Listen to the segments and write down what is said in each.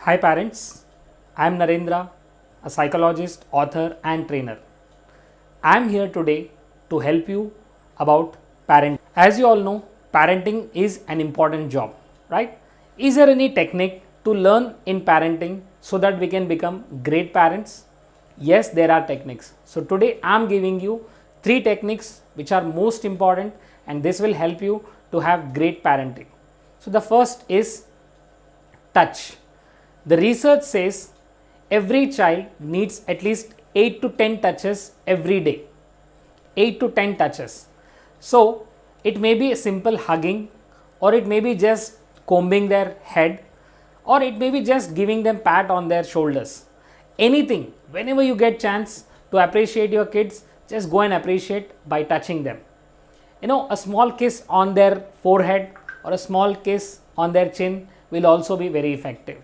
Hi parents, I am Narendra, a psychologist, author and trainer. I am here today to help you about parenting. As you all know, parenting is an important job, right? Is there any technique to learn in parenting so that we can become great parents? Yes, there are techniques. So today I am giving you 3 techniques which are most important, and this will help you to have great parenting. So the first is touch. The research says every child needs at least 8 to 10 touches every day. 8 to 10 touches. So it may be a simple hugging, or it may be just combing their head, or it may be just giving them pat on their shoulders. Anything, whenever you get chance to appreciate your kids, just go and appreciate by touching them. A small kiss on their forehead or a small kiss on their chin will also be very effective.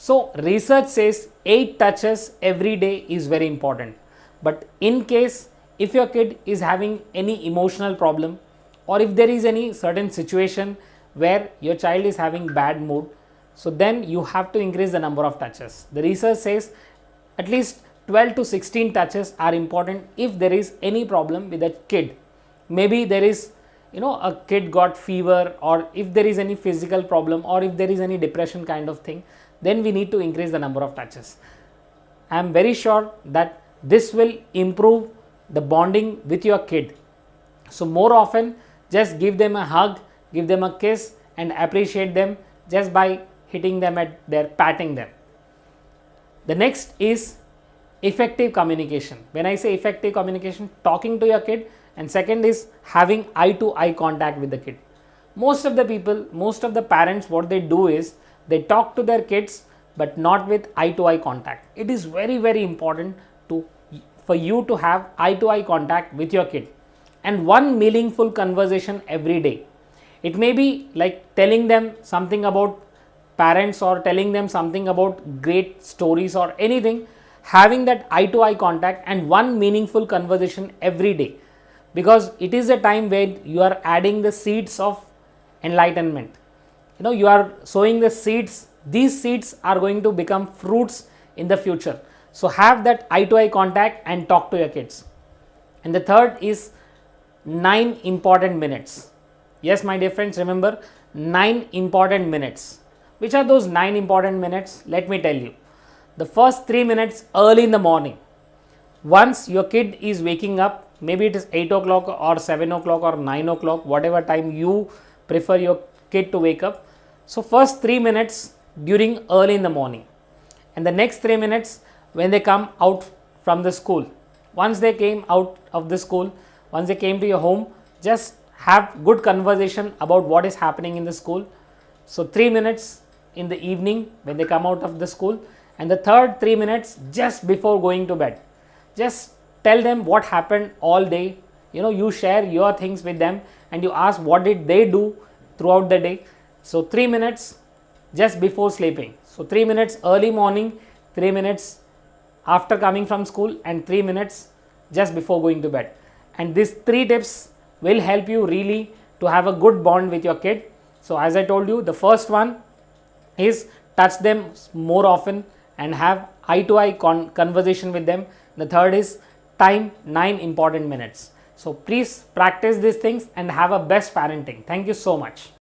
So research says 8 touches every day is very important. But in case if your kid is having any emotional problem, or if there is any certain situation where your child is having bad mood, so then you have to increase the number of touches. The research says at least 12 to 16 touches are important if there is any problem with a kid. Maybe there is a kid got fever, or if there is any physical problem, or if there is any depression kind of thing, then we need to increase the number of touches. I am very sure that this will improve the bonding with your kid. So more often, just give them a hug, give them a kiss and appreciate them just by hitting them at their patting them. The next is effective communication. When I say effective communication, talking to your kid, and second is having eye to eye contact with the kid. Most of the people, most of the parents, what they do is they talk to their kids but not with eye to eye contact. It is very important for you to have eye to eye contact with your kid, and one meaningful conversation every day. It may be like telling them something about parents, or telling them something about great stories or anything, having that eye to eye contact and one meaningful conversation every day, because it is a time where you are adding the seeds of enlightenment. You are sowing the seeds. These seeds are going to become fruits in the future. So have that eye to eye contact and talk to your kids. And the third is 9 important minutes. Yes, my dear friends, remember 9 important minutes. Which are those 9 important minutes? Let me tell you. The first 3 minutes early in the morning. Once your kid is waking up, maybe it is 8 o'clock or 7 o'clock or 9 o'clock, whatever time you prefer your kid to wake up. So first 3 minutes during early in the morning, and the next 3 minutes when they come out from the school. Once they came out of the school, once they came to your home, just have good conversation about what is happening in the school. So 3 minutes in the evening when they come out of the school, and the third 3 minutes just before going to bed. Just tell them what happened all day. You share your things with them and you ask what did they do throughout the day. So 3 minutes just before sleeping. So 3 minutes early morning, 3 minutes after coming from school, and 3 minutes just before going to bed. And these 3 tips will help you really to have a good bond with your kid. So as I told you, the first one is touch them more often and have eye to eye conversation with them. The third is time 9 important minutes. So please practice these things and have a best parenting. Thank you so much.